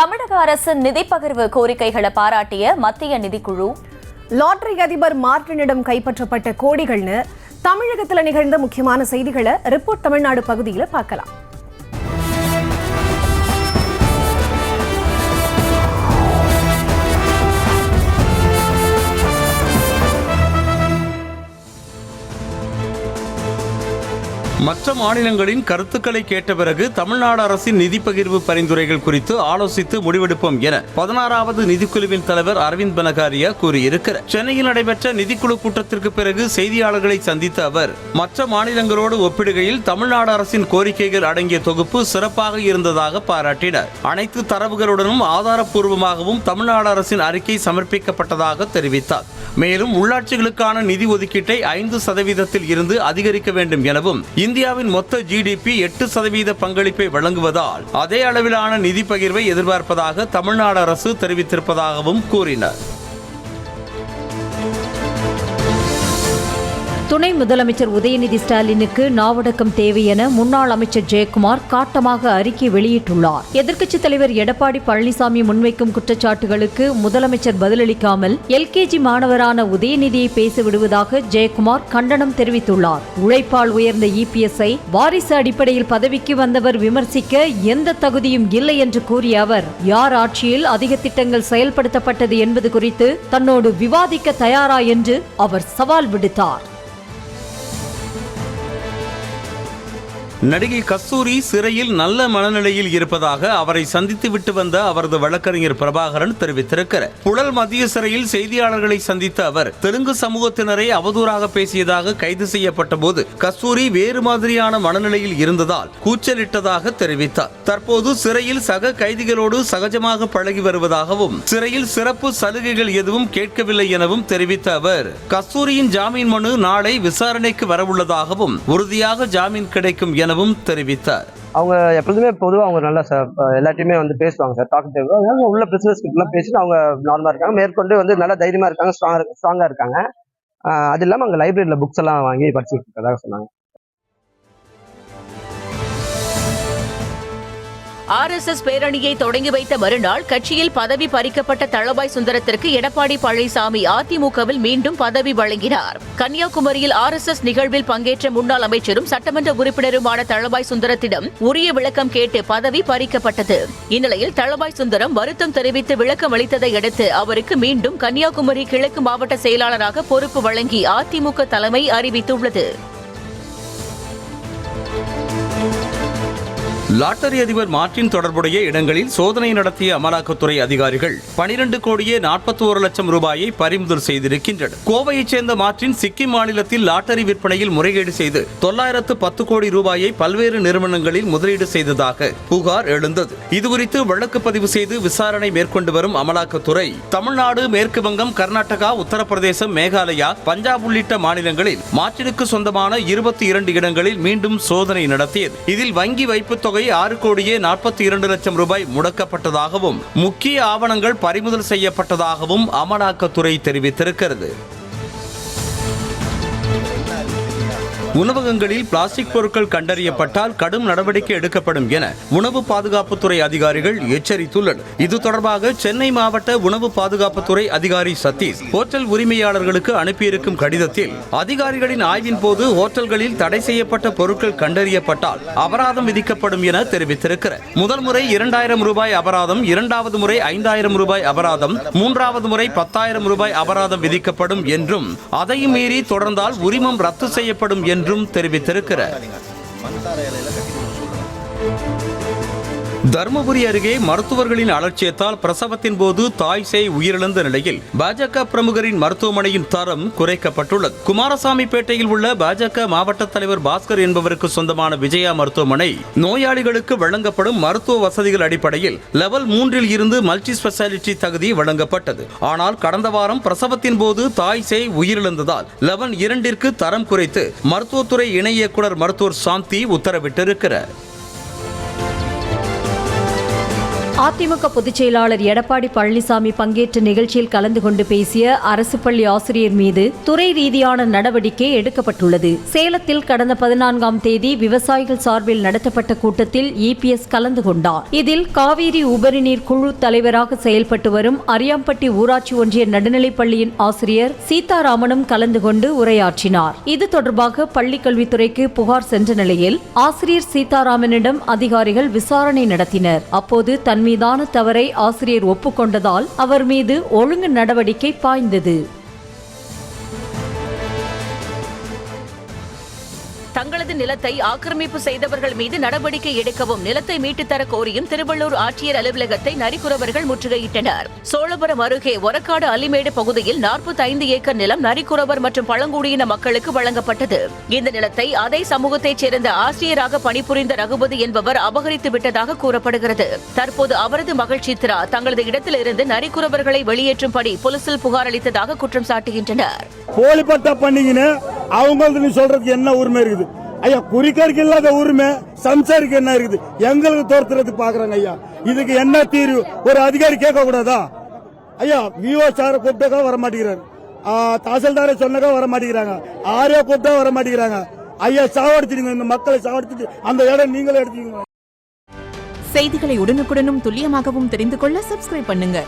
தமிழக அரசின் நிதி பகிர்வு கோரிக்கைகளை பாராட்டிய மத்திய நிதிக்குழு. லாட்டரி அதிபர் மார்டினிடம் கைப்பற்றப்பட்ட கோடிகள்னு தமிழகத்தில் நிகழ்ந்த முக்கியமான செய்திகளை ரிப்போர்ட் தமிழ்நாடு பகுதியில் பார்க்கலாம். மற்ற மாநிலங்களின் கருத்துக்களை கேட்ட பிறகு தமிழ்நாடு அரசின் நிதி பகிர்வு பரிந்துரைகள் குறித்து ஆலோசித்து முடிவெடுப்போம் என 16வது நிதிக்குழுவின் தலைவர் அரவிந்த் பனகாரியா கூறியிருக்கிறார். சென்னையில் நடைபெற்ற நிதிக்குழு கூட்டத்திற்கு பிறகு செய்தியாளர்களை சந்தித்த அவர் மற்ற மாநிலங்களோடு ஒப்பிடுகையில் தமிழ்நாடு அரசின் கோரிக்கைகள் அடங்கிய தொகுப்பு சிறப்பாக இருந்ததாக பாராட்டினார். அனைத்து தரவுகளுடனும் ஆதாரப்பூர்வமாகவும் தமிழ்நாடு அரசின் அறிக்கை சமர்ப்பிக்கப்பட்டதாக தெரிவித்தார். மேலும் உள்ளாட்சிகளுக்கான நிதி ஒதுக்கீட்டை 5% இருந்து அதிகரிக்க வேண்டும் எனவும் இந்தியாவின் மொத்த GDP 8% பங்களிப்பை வழங்குவதால் அதே அளவிலான நிதி பகிர்வை எதிர்பார்ப்பதாக தமிழ்நாடு அரசு தெரிவித்திருப்பதாகவும் கூறினார். துணை முதலமைச்சர் உதயநிதி ஸ்டாலினுக்கு நாவடக்கம் தேவை என முன்னாள் அமைச்சர் ஜெயக்குமார் காட்டமாக அறிக்கை வெளியிட்டுள்ளார். எதிர்க்கட்சித் தலைவர் எடப்பாடி பழனிசாமி முன்வைக்கும் குற்றச்சாட்டுகளுக்கு முதலமைச்சர் பதிலளிக்காமல் LKG மாணவரான உதயநிதியை பேச விடுவதாக ஜெயக்குமார் கண்டனம் தெரிவித்துள்ளார். உழைப்பால் உயர்ந்த EPS-ஐ வாரிசு அடிப்படையில் பதவிக்கு வந்தவர் விமர்சிக்க எந்த தகுதியும் இல்லை என்று கூறிய அவர், யார் ஆட்சியில் அதிக திட்டங்கள் செயல்படுத்தப்பட்டது என்பது குறித்து தன்னோடு விவாதிக்க தயாரா என்று அவர் சவால் விடுத்தார். நடிகை கஸ்தூரி சிறையில் நல்ல மனநிலையில் இருப்பதாக அவரை சந்தித்து விட்டு வந்த அவரது வழக்கறிஞர் பிரபாகரன் தெரிவித்திருக்கிறார். புழல் மத்திய சிறையில் செய்தியாளர்களை சந்தித்த அவர் தெலுங்கு சமூகத்தினரை அவதூறாக பேசியதாக கைது செய்யப்பட்ட போது கஸ்தூரி வேறு மாதிரியான மனநிலையில் இருந்ததால் கூச்சலிட்டதாக தெரிவித்தார். தற்போது சிறையில் சக கைதிகளோடு சகஜமாக பழகி வருவதாகவும் சிறையில் சிறப்பு சலுகைகள் எதுவும் கேட்கவில்லை எனவும் தெரிவித்த அவர் கஸ்தூரியின் ஜாமீன் மனு நாளை விசாரணைக்கு வரவுள்ளதாகவும் உறுதியாக ஜாமீன் கிடைக்கும் என தெரிவித்தார். அவங்க எப்பொழுதுமே பொதுவாக அவங்க நல்லா எல்லாத்தையுமே வந்து பேசுவாங்க சார். டாக்டர் உள்ள பிசினஸ் கிட்டலாம் பேசிட்டு அவங்க நார்மலா இருக்காங்க. மேற்கொண்டு வந்து நல்லா தைரியமா இருக்காங்க, ஸ்ட்ராங்கா இருக்காங்க. அது இல்லாமல் அங்கே லைப்ரரியில புக்ஸ் எல்லாம் வாங்கி படிச்சுட்டு இருக்கதாக சொன்னாங்க. RSS பேரணியை தொடங்கி வைத்த மறுநாள் கட்சியில் பதவி பறிக்கப்பட்ட தளபாய் சுந்தரத்திற்கு எடப்பாடி பழனிசாமி அதிமுகவில் மீண்டும் பதவி வழங்கினார். கன்னியாகுமரியில் RSS நிகழ்வில் பங்கேற்ற முன்னாள் அமைச்சரும் சட்டமன்ற உறுப்பினருமான தளபாய் சுந்தரத்திடம் உரிய விளக்கம் கேட்டு பதவி பறிக்கப்பட்டது. இந்நிலையில் தளபாய் சுந்தரம் வருத்தம் தெரிவித்து விளக்கம் அளித்ததை அடுத்து அவருக்கு மீண்டும் கன்னியாகுமரி கிழக்கு மாவட்ட செயலாளராக பொறுப்பு வழங்கி அதிமுக தலைமை அறிவித்துள்ளது. லாட்டரி அதிபர் மார்டின் தொடர்புடைய இடங்களில் சோதனை நடத்திய அமலாக்கத்துறை அதிகாரிகள் 12,41,00,000 ரூபாயை பறிமுதல் செய்திருக்கின்றனர். கோவையைச் சேர்ந்த மார்டின் சிக்கிம் மாநிலத்தில் லாட்டரி விற்பனையில் முறைகேடு செய்து 910 கோடி ரூபாயை பல்வேறு நிறுவனங்களில் முதலீடு செய்ததாக புகார் எழுந்தது. இதுகுறித்து வழக்கு பதிவு செய்து விசாரணை மேற்கொண்டு வரும் அமலாக்கத்துறை தமிழ்நாடு, மேற்கு வங்கம், கர்நாடகா, உத்தரப்பிரதேசம், மேகாலயா, பஞ்சாப் உள்ளிட்ட மாநிலங்களில் மார்டினுக்கு சொந்தமான 22 இடங்களில் மீண்டும் சோதனை நடத்தியது. இதில் வங்கி வைப்பு தொகை 6,42,00,000 ரூபாய் முடக்கப்பட்டதாகவும் முக்கிய ஆவணங்கள் பறிமுதல் செய்யப்பட்டதாகவும் அமலாக்கத்துறை தெரிவித்திருக்கிறது. உணவகங்களில் பிளாஸ்டிக் பொருட்கள் கண்டறியப்பட்டால் கடும் நடவடிக்கை எடுக்கப்படும் என உணவு பாதுகாப்புத்துறை அதிகாரிகள் எச்சரித்துள்ளனர். இது தொடர்பாக சென்னை மாவட்ட உணவு பாதுகாப்புத்துறை அதிகாரி சதீஷ் ஹோட்டல் உரிமையாளர்களுக்கு அனுப்பியிருக்கும் கடிதத்தில் அதிகாரிகளின் ஆய்வின் போது ஹோட்டல்களில் தடை செய்யப்பட்ட பொருட்கள் கண்டறியப்பட்டால் அபராதம் விதிக்கப்படும் என தெரிவித்திருக்கிறார். முதல் முறை 2,000 ரூபாய் அபராதம், இரண்டாவது முறை 5,000 ரூபாய் அபராதம், மூன்றாவது முறை 10,000 ரூபாய் அபராதம் விதிக்கப்படும் என்றும் அதையும் மீறி தொடர்ந்தால் உரிமம் ரத்து செய்யப்படும் என்றும் தெரிவித்திருக்கிறார். தர்மபுரி அருகே மருத்துவர்களின் அலட்சியத்தால் பிரசவத்தின் போது தாய் சேய் உயிரிழந்த நிலையில் பாஜக பிரமுகரின் மருத்துவமனையின் தரம் குறைக்கப்பட்டுள்ளது. குமாரசாமிப்பேட்டையில் உள்ள பாஜக மாவட்ட தலைவர் பாஸ்கர் என்பவருக்கு சொந்தமான விஜயா மருத்துவமனை நோயாளிகளுக்கு வழங்கப்படும் மருத்துவ வசதிகள் அடிப்படையில் லெவல் 3 இருந்து மல்டி ஸ்பெஷாலிட்டி தகுதி வழங்கப்பட்டது. ஆனால் கடந்த வாரம் பிரசவத்தின் போது தாய் சேய் உயிரிழந்ததால் லெவல் 2 தரம் குறைத்து மருத்துவத்துறை இணை இயக்குநர் மருத்துவர் சாந்தி உத்தரவிட்டிருக்கிறார். அதிமுக பொதுச் செயலாளர் எடப்பாடி பழனிசாமி பங்கேற்ற நிகழ்ச்சியில் கலந்து கொண்டு பேசிய அரசு பள்ளி ஆசிரியர் மீது துறை ரீதியான நடவடிக்கை எடுக்கப்பட்டுள்ளது. சேலத்தில் கடந்த 14ஆம் தேதி விவசாயிகள் சார்பில் நடத்தப்பட்ட கூட்டத்தில் EPS கலந்து கொண்டார். இதில் காவிரி உபரி நீர் குழு தலைவராக செயல்பட்டு வரும் அரியாம்பட்டி ஊராட்சி ஒன்றிய நடுநிலைப்பள்ளியின் ஆசிரியர் சீதாராமனும் கலந்து கொண்டு உரையாற்றினார். இது தொடர்பாக பள்ளிக்கல்வித்துறைக்கு புகார் சென்ற நிலையில் ஆசிரியர் சீதாராமனிடம் அதிகாரிகள் விசாரணை நடத்தினர். அப்போது தன் மீதான தவறை ஆசிரியர் ஒப்புக்கொண்டதால் அவர் மீது ஒழுங்கு நடவடிக்கை பாய்ந்தது. தங்களது நிலத்தை ஆக்கிரமிப்பு செய்தவர்கள் மீது நடவடிக்கை எடுக்கவும் நிலத்தை மீட்டுத் தர கோரியும் திருவள்ளூர் ஆட்சியர் அலுவலகத்தை நரிக்குறவர்கள் முற்றுகையிட்டனர். சோழபுரம் அருகே ஒரக்காடு அலிமேடு பகுதியில் 45 ஏக்கர் நிலம் நரிக்குறவர் மற்றும் பழங்குடியின மக்களுக்கு வழங்கப்பட்டது. இந்த நிலத்தை அதே சமூகத்தைச் சேர்ந்த ஆசிரியராக பணிபுரிந்த ரகுபதி என்பவர் அபகரித்து விட்டதாக கூறப்படுகிறது. தற்போது அவரது மகள் சித்ரா தங்களது இடத்திலிருந்து நரிக்குறவர்களை வெளியேற்றும்படி போலீசில் புகார் அளித்ததாக குற்றம் சாட்டுகின்றனர். போலிப்பட்டா பண்ணீங்கன்னு அவங்களுக்கு சொல்றதுக்கு என்ன உரிமை இருக்குது ஐயா? குறிக்கருக்கு இல்லாத உரிமை சம்சாரிக்கு என்ன இருக்குது? எங்களுக்கு தோர்த்துறதுக்கு பாக்குறாங்க ஐயா. இதுக்கு என்ன தீர்வு ஒரு அதிகாரி கேட்க கூடாதா ஐயா? விஓ சார கூப்பிட்டா வர மாட்டேங்கிறாரு, தாசில்தாரை சொன்னக்கா வர மாட்டேங்கிறாங்க, ஆர்யா கூப்பிட்டா வர மாட்டேங்கிறாங்க. ஐயா சாவடிச்சிடுங்க, இந்த மக்களை சாவடிச்சுட்டு அந்த இடம் நீங்களே எடுத்துக்கீங்க. செய்திகளை உடனுக்குடனும் துல்லியமாகவும் தெரிந்து கொள்ள சப்ஸ்கிரைப் பண்ணுங்க.